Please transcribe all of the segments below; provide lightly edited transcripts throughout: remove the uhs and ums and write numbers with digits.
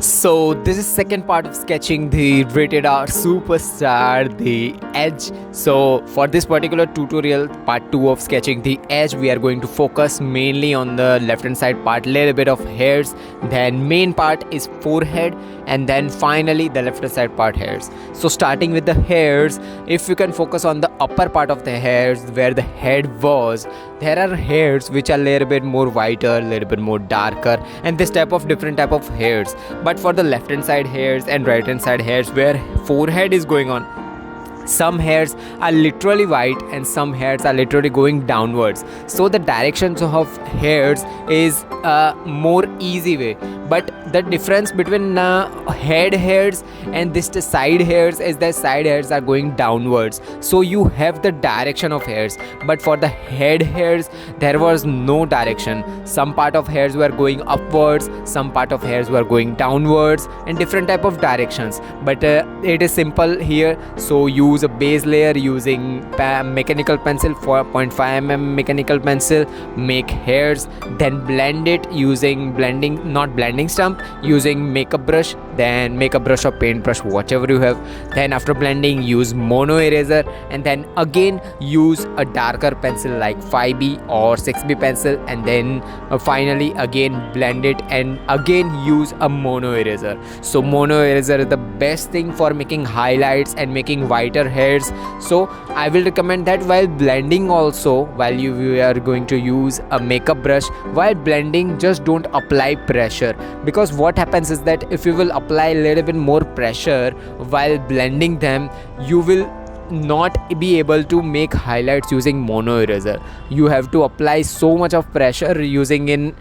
So this is second part of sketching the rated R superstar, the edge. So for this particular tutorial, part 2 of sketching the edge, we are going to focus mainly on the left hand side part, little bit of hairs, then main part is forehead, and then finally the left hand side part hairs. So starting with the hairs, if you can focus on the upper part of the hairs where the head was, there are hairs which are little bit more whiter, little bit more darker, and this type of different type of hairs. But for the left hand side hairs and right hand side hairs where forehead is going on, some hairs are literally white and some hairs are literally going downwards. So the directions of hairs is a more easy way, but the difference between head hairs and this side hairs is that side hairs are going downwards, so you have the direction of hairs. But for the head hairs, there was no direction. Some part of hairs were going upwards, some part of hairs were going downwards, and different type of directions. But it is simple here. So use a base layer using mechanical pencil, 4.5 mm mechanical pencil, make hairs, then blend it using not blending stump, using makeup brush, then makeup brush or paint brush, whatever you have. Then after blending, use mono eraser, and then again use a darker pencil like 5B or 6B pencil, and then finally again blend it and again use a mono eraser. So mono eraser is the best thing for making highlights and making whiter hairs. So I will recommend that while blending also, while you are going to use a makeup brush, while blending, just don't apply pressure, because what happens is that if you will apply a little bit more pressure while blending them, you will not be able to make highlights using mono eraser. You have to apply so much of pressure using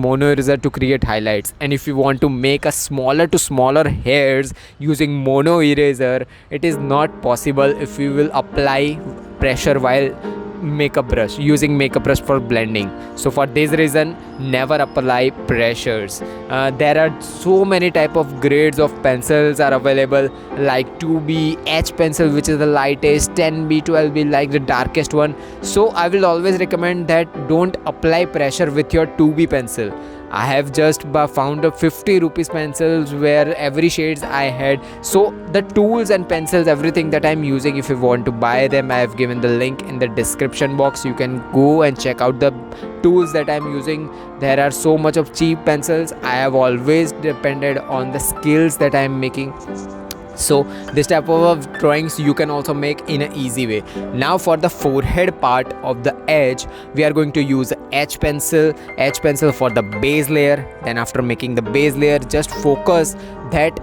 mono eraser to create highlights. And if you want to make a smaller to smaller hairs using mono eraser, it is not possible if you will apply pressure while using makeup brush for blending. So for this reason, never apply pressures. There are so many type of grades of pencils are available, like 2B H pencil, which is the lightest, 10B, 12B like the darkest one. So I will always recommend that don't apply pressure with your 2B pencil. I have just found a 50 rupees pencils where every shades I had. So the tools and pencils, everything that I'm using, if you want to buy them, I have given the link in the description box. You can go and check out the tools that I'm using. There are so much of cheap pencils. I have always depended on the skills that I'm making. So this type of drawings you can also make in an easy way. Now for the forehead part of the edge, we are going to use H pencil for the base layer. Then after making the base layer, just focus that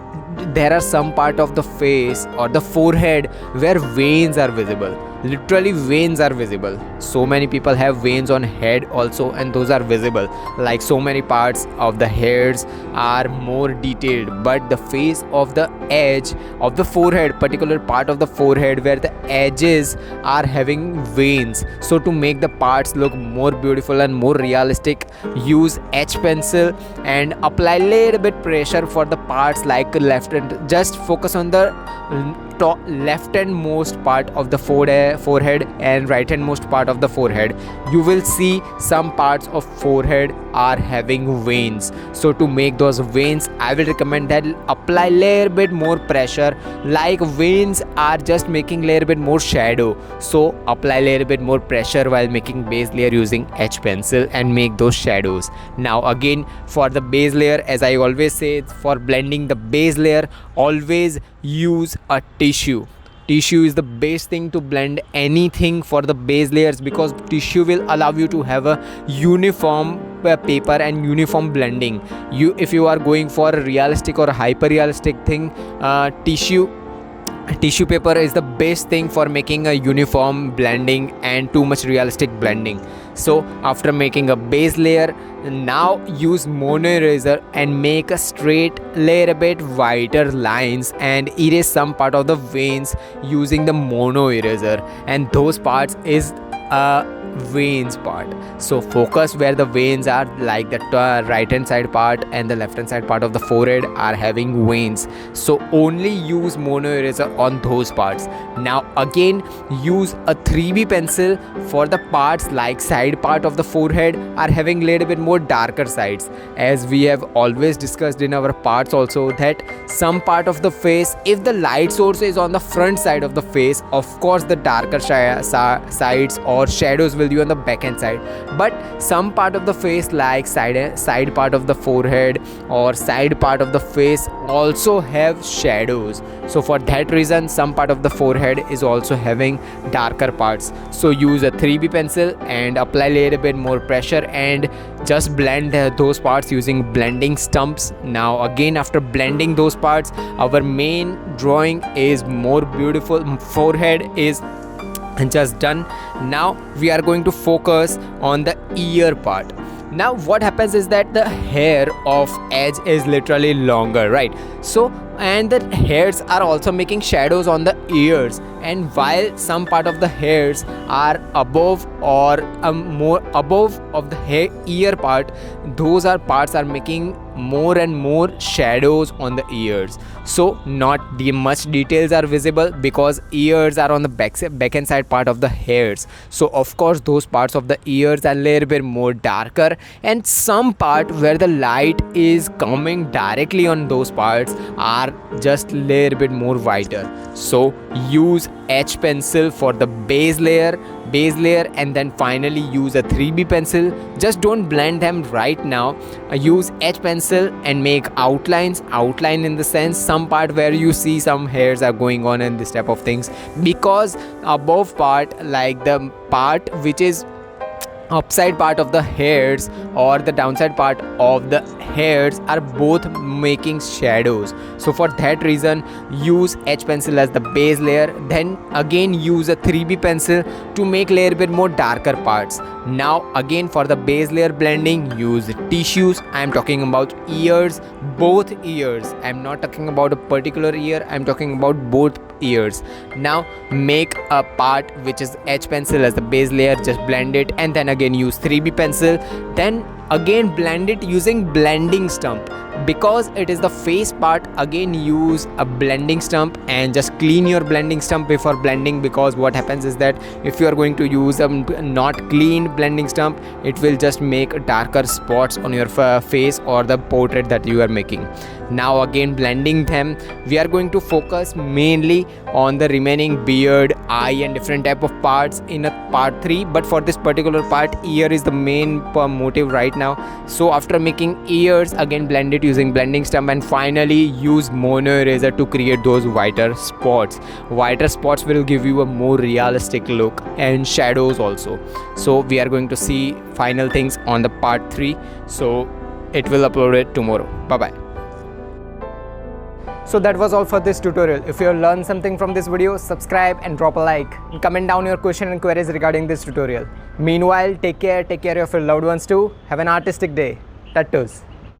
there are some part of the face or the forehead where veins are visible. Literally veins are visible. So many people have veins on head also, and those are visible. Like so many parts of the hairs are more detailed, but the face of the edge of the forehead, particular part of the forehead where the edges are having veins. So to make the parts look more beautiful and more realistic, use H pencil and apply little bit pressure for the parts like left, and just focus on the top left handmost part of the forehead and right handmost part of the forehead. You will see some parts of forehead are having veins. So to make those veins, I will recommend that apply little bit more pressure. Like veins are just making little bit more shadow, so apply little bit more pressure while making base layer using H pencil and make those shadows. Now again for the base layer, as I always say, for blending the base layer, always use a tissue. Tissue is the best thing to blend anything for the base layers, because tissue will allow you to have a uniform paper and uniform blending. If you are going for a realistic or hyper realistic thing, tissue paper is the best thing for making a uniform blending and too much realistic blending. So after making a base layer, now use mono eraser and make a straight layer, a bit whiter lines, and erase some part of the veins using the mono eraser. And those parts is veins part. So focus where the veins are, like the right hand side part and the left hand side part of the forehead are having veins. So only use mono eraser on those parts. Now again use a 3B pencil for the parts like side part of the forehead are having little bit more darker sides, as we have always discussed in our parts also, that some part of the face, if the light source is on the front side of the face, of course the darker sides or shadows will be on the back end side, but some part of the face like side part of the forehead or side part of the face also have shadows. So for that reason some part of the forehead is also having darker parts. So use a 3B pencil and apply a little bit more pressure and just blend those parts using blending stumps. Now again, after blending those parts, our main drawing is more beautiful. Forehead is just done. Now we are going to focus on the ear part. Now what happens is that the hair of edge is literally longer, right? So and the hairs are also making shadows on the ears, and while some part of the hairs are above or more above of the ear part, those parts are making more and more shadows on the ears. So not the much details are visible because ears are on the back end side part of the hairs. So of course those parts of the ears are a little bit more darker, and some part where the light is coming directly on those parts are just a little bit more whiter. So use H pencil for the base layer, and then finally use a 3B pencil. Just don't blend them right now. Use H pencil and make outlines. Outline in the sense some part where you see some hairs are going on and this type of things, because above part, like the part which is upside part of the hairs or the downside part of the hairs are both making shadows. So for that reason use H pencil as the base layer, then again use a 3B pencil to make a little bit more darker parts. Now again for the base layer blending use tissues. I am talking about ears, both ears. I am not talking about a particular ear, I am talking about both ears. Now make a part which is H pencil as the base layer, just blend it, and then again use 3B pencil, then again blend it using blending stump. Because it is the face part, again use a blending stump and just clean your blending stump before blending, because what happens is that if you are going to use a not cleaned blending stump, it will just make darker spots on your face or the portrait that you are making. Now again blending them, we are going to focus mainly on the remaining beard, eye and different type of parts in a part 3, but for this particular part ear is the main motive right now. So after making ears, again blend it using blending stump, and finally use mono eraser to create those whiter spots. Whiter spots will give you a more realistic look and shadows also. So we are going to see final things on the part 3, so it will upload it tomorrow. Bye bye. So that was all for this tutorial. If you have learned something from this video, subscribe and drop a like, and comment down your question and queries regarding this tutorial. Meanwhile, take care of your loved ones too. Have an artistic day. Tattoos.